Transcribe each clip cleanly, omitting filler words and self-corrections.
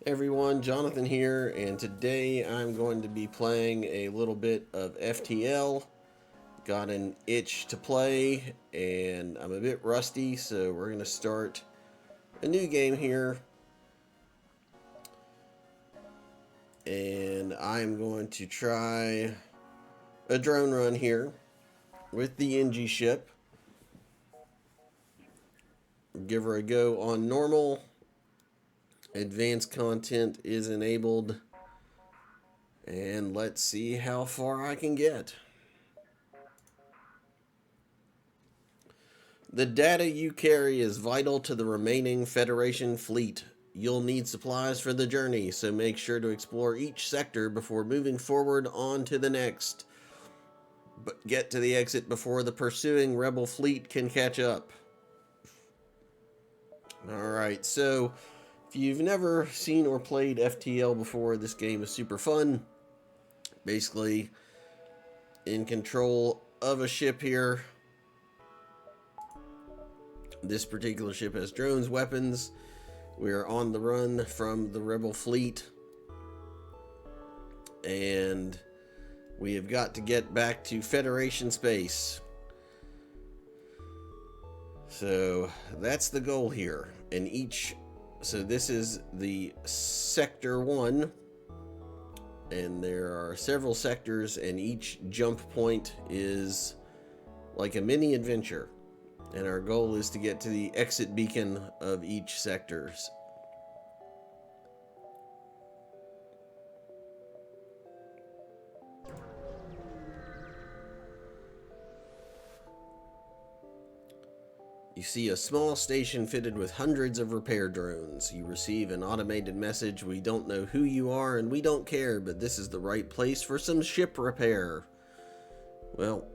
Everyone, Jonathan here, and today I'm going to be playing a little bit of FTL. Got an itch to play, and I'm a bit rusty, so we're going to start a new game here. And I'm going to try a drone run here with the Engi ship. Give her a go on normal. Advanced content is enabled. And let's see how far I can get. The data you carry is vital to the remaining Federation fleet. You'll need supplies for the journey, so make sure to explore each sector before moving forward on to the next. But get to the exit before the pursuing rebel fleet can catch up. Alright, so if you've never seen or played FTL before, this game is super fun. Basically, in control of a ship here. This particular ship has drones, weapons. We are on the run from the rebel fleet. And we have got to get back to Federation space. So that's the goal here. And so this is the Sector 1. And there are several sectors, and each jump point is like a mini adventure. And our goal is to get to the exit beacon of each sectors. You see a small station fitted with hundreds of repair drones. You receive an automated message: "We don't know who you are and we don't care, but this is the right place for some ship repair." Well,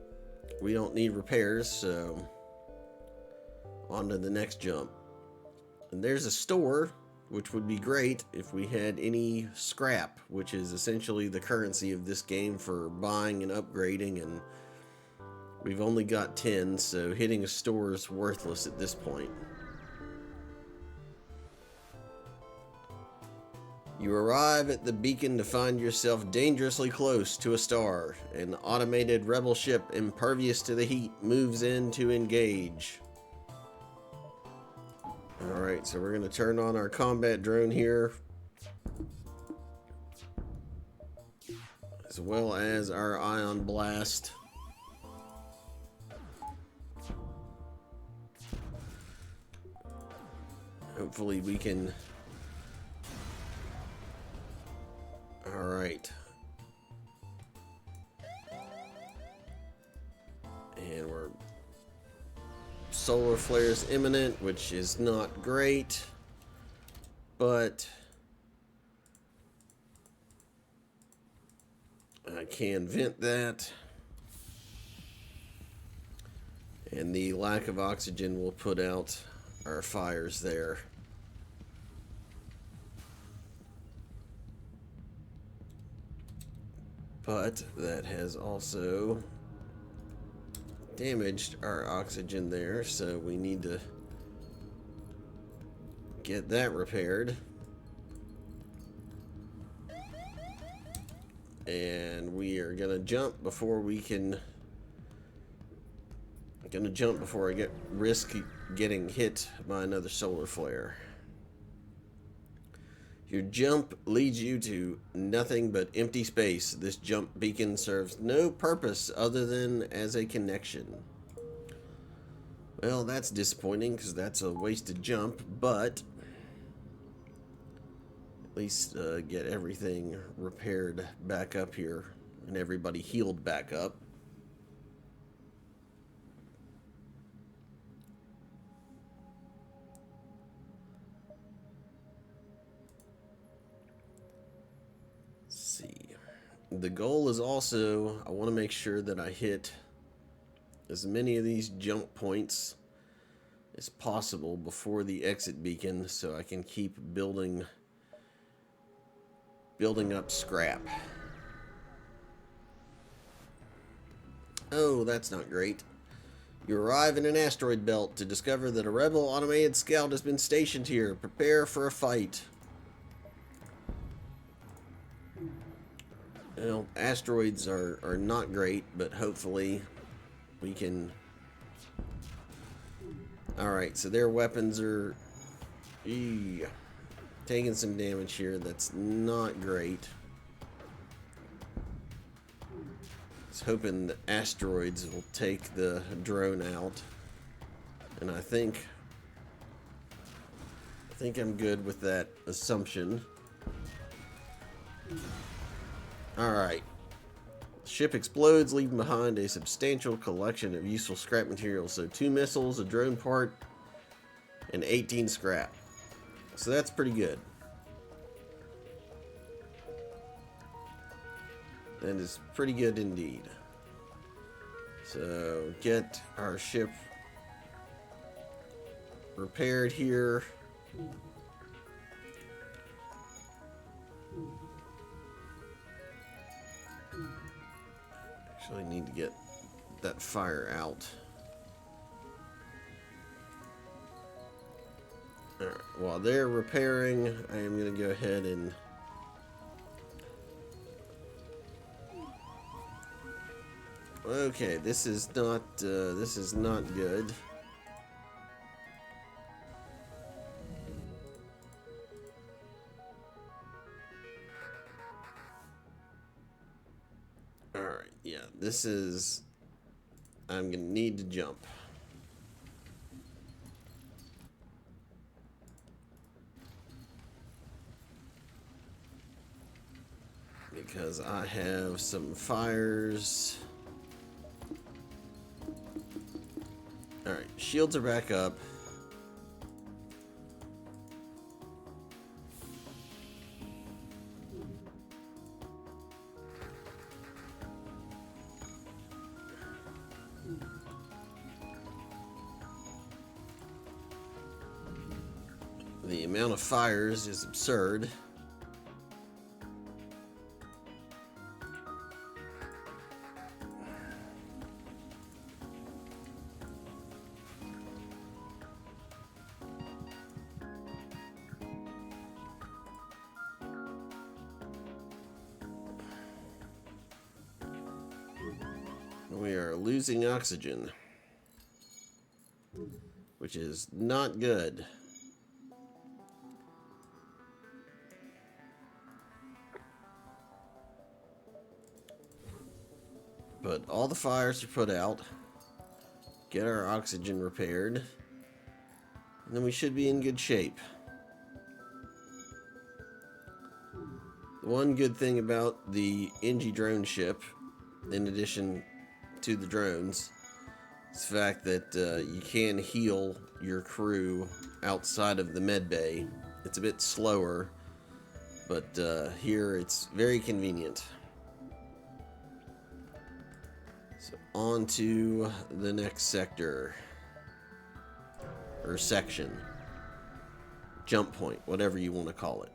we don't need repairs, so on to the next jump. And there's a store, which would be great if we had any scrap, which is essentially the currency of this game for buying and upgrading, and we've only got 10, so hitting a store is worthless at this point. You arrive at the beacon to find yourself dangerously close to a star. An automated rebel ship impervious to the heat moves in to engage. Alright, so we're going to turn on our combat drone here, as well as our ion blast. Hopefully we can... Alright. And we're... Solar flares imminent, which is not great, but I can vent that, and the lack of oxygen will put out our fires there. But that has also damaged our oxygen there, so we need to get that repaired. And we are gonna jump before we can... Gonna jump before I risk getting hit by another solar flare. Your jump leads you to nothing but empty space. This jump beacon serves no purpose other than as a connection. Well, that's disappointing because that's a wasted jump, but at least get everything repaired back up here and everybody healed back up. The goal is also, I want to make sure that I hit as many of these jump points as possible before the exit beacon, so I can keep building up scrap. Oh, that's not great. You arrive in an asteroid belt to discover that a rebel automated scout has been stationed here. Prepare for a fight. Well, asteroids are not great, but hopefully we can... Alright, so their weapons are... taking some damage here. That's not great. I was hoping the asteroids will take the drone out. And I think I'm good with that assumption. Alright. Ship explodes, leaving behind a substantial collection of useful scrap materials. So 2 missiles, a drone part, and 18 scrap. So that's pretty good. That is pretty good indeed. So get our ship repaired here. Actually need to get that fire out. Alright, while they're repairing, I am going to go ahead and okay, this is not good. Alright, yeah, this is... I'm gonna need to jump. Because I have some fires. Alright, shields are back up. The amount of fires is absurd. We are losing oxygen, which is not good. But all the fires are put out. Get our oxygen repaired. And then we should be in good shape. The one good thing about the Engi drone ship, in addition to the drones, is the fact that you can heal your crew outside of the med bay. It's a bit slower, but here it's very convenient. So on to the next sector, or section, jump point, whatever you want to call it.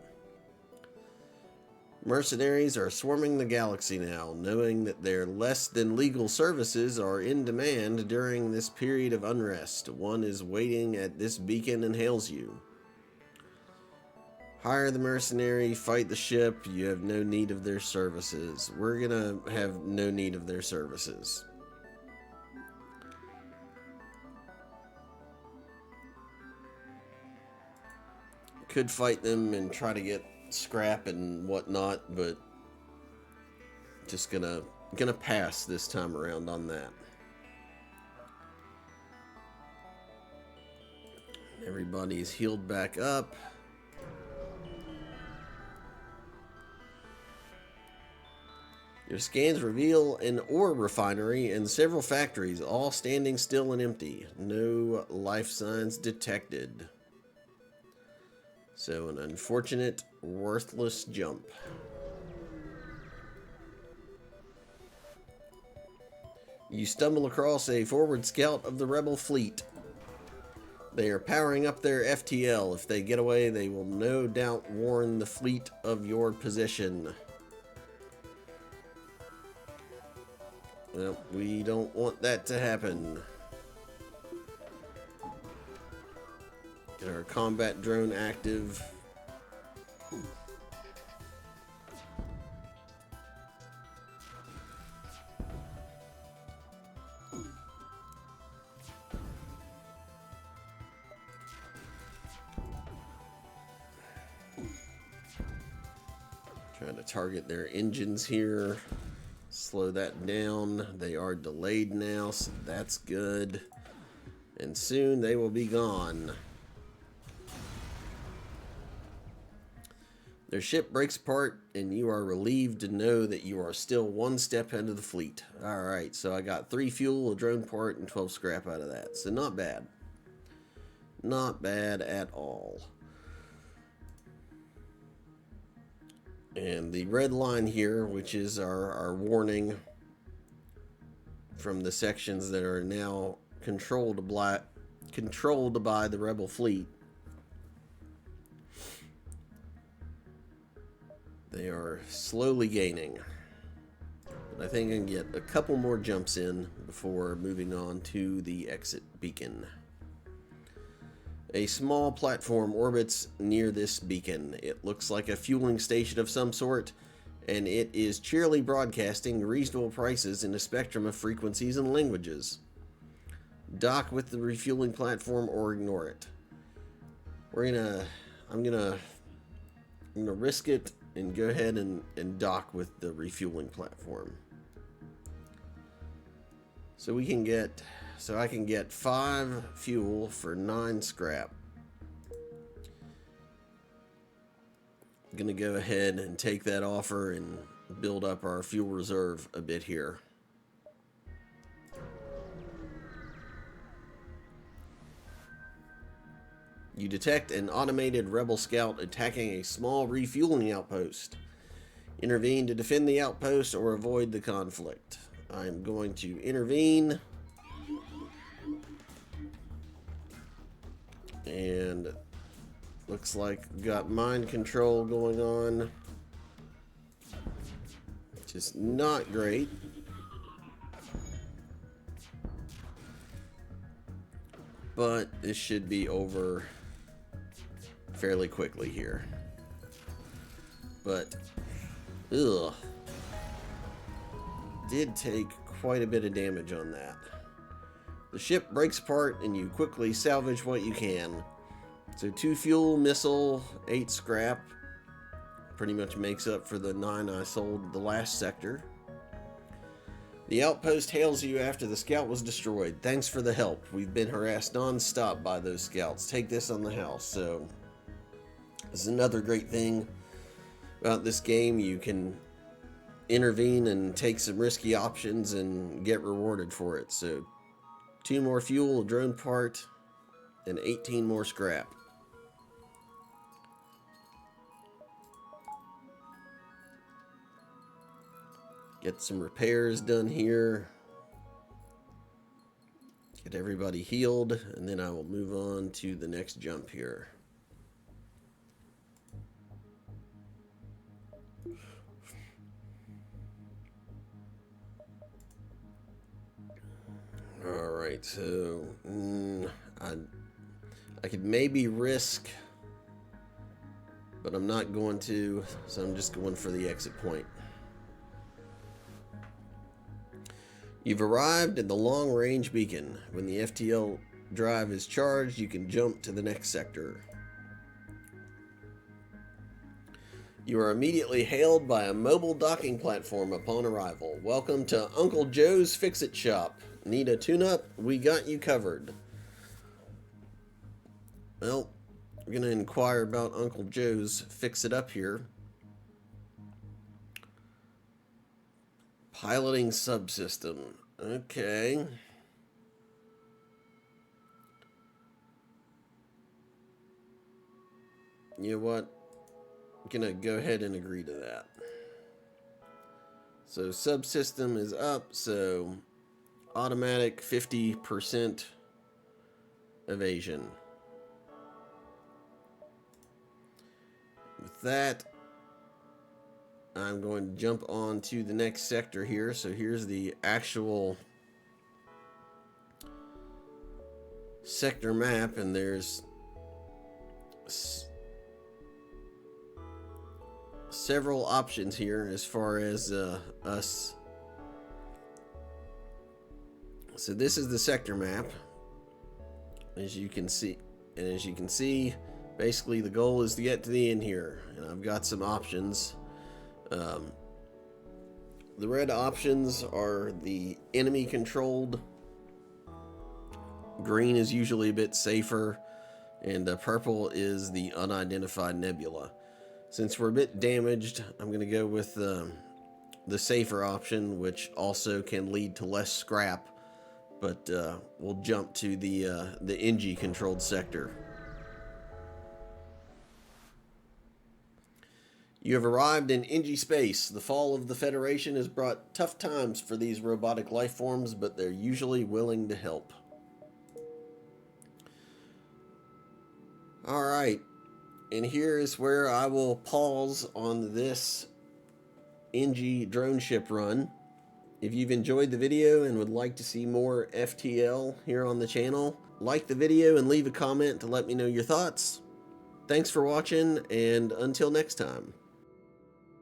Mercenaries are swarming the galaxy now, knowing that their less than legal services are in demand during this period of unrest. One is waiting at this beacon and hails you. Hire the mercenary, fight the ship, you have no need of their services. We're gonna have no need of their services. Could fight them and try to get scrap and whatnot, but just gonna pass this time around on that. Everybody's healed back up. Your scans reveal an ore refinery and several factories, all standing still and empty. No life signs detected. So an unfortunate, worthless jump. You stumble across a forward scout of the rebel fleet. They are powering up their FTL. If they get away, they will no doubt warn the fleet of your position. Well, we don't want that to happen. Get our combat drone active. Trying to target their engines here. Slow that down. They are delayed now, so that's good. And soon they will be gone. Their ship breaks apart, and you are relieved to know that you are still one step ahead of the fleet. Alright, so I got 3 fuel, a drone part, and 12 scrap out of that. So not bad. Not bad at all. And the red line here, which is our warning from the sections that are now controlled by the rebel fleet. They are slowly gaining. But I think I can get a couple more jumps in before moving on to the exit beacon. A small platform orbits near this beacon. It looks like a fueling station of some sort, and it is cheerily broadcasting reasonable prices in a spectrum of frequencies and languages. Dock with the refueling platform or ignore it. I'm gonna risk it and go ahead and dock with the refueling platform. So I can get 5 fuel for 9 scrap. I'm gonna go ahead and take that offer and build up our fuel reserve a bit here. You detect an automated rebel scout attacking a small refueling outpost. Intervene to defend the outpost or avoid the conflict. I'm going to intervene. And looks like we've got mind control going on. Which is not great. But this should be over fairly quickly here. But, ugh. Did take quite a bit of damage on that. The ship breaks apart and you quickly salvage what you can. So 2 fuel, missile, 8 scrap. Pretty much makes up for the 9 I sold the last sector. The outpost hails you after the scout was destroyed. Thanks for the help. We've been harassed non-stop by those scouts. Take this on the house. So this is another great thing about this game. You can intervene and take some risky options and get rewarded for it. So 2 more fuel, a drone part, and 18 more scrap. Get some repairs done here. Get everybody healed, and then I will move on to the next jump here. Alright, so I could maybe risk, but I'm not going to, so I'm just going for the exit point. You've arrived at the long-range beacon. When the FTL drive is charged, you can jump to the next sector. You are immediately hailed by a mobile docking platform upon arrival. Welcome to Uncle Joe's Fix-It Shop. Need a tune-up? We got you covered. Well, we're going to inquire about Uncle Joe's Fix-It-Up here. Piloting subsystem. Okay. You know what? I'm gonna go ahead and agree to that. So subsystem is up, so automatic 50% evasion. With that, I'm going to jump on to the next sector here. So here's the actual sector map, and there's several options here as far as us. So this is the sector map, as you can see, and as you can see, basically the goal is to get to the end here, and I've got some options. Um, the red options are the enemy controlled. Green is usually a bit safer, and purple is the unidentified nebula. Since we're a bit damaged, I'm going to go with the safer option, which also can lead to less scrap. But we'll jump to the Engi controlled sector. You have arrived in Engi space. The fall of the Federation has brought tough times for these robotic life forms, but they're usually willing to help. Alright, and here is where I will pause on this Engi drone ship run. If you've enjoyed the video and would like to see more FTL here on the channel, like the video and leave a comment to let me know your thoughts. Thanks for watching, and until next time.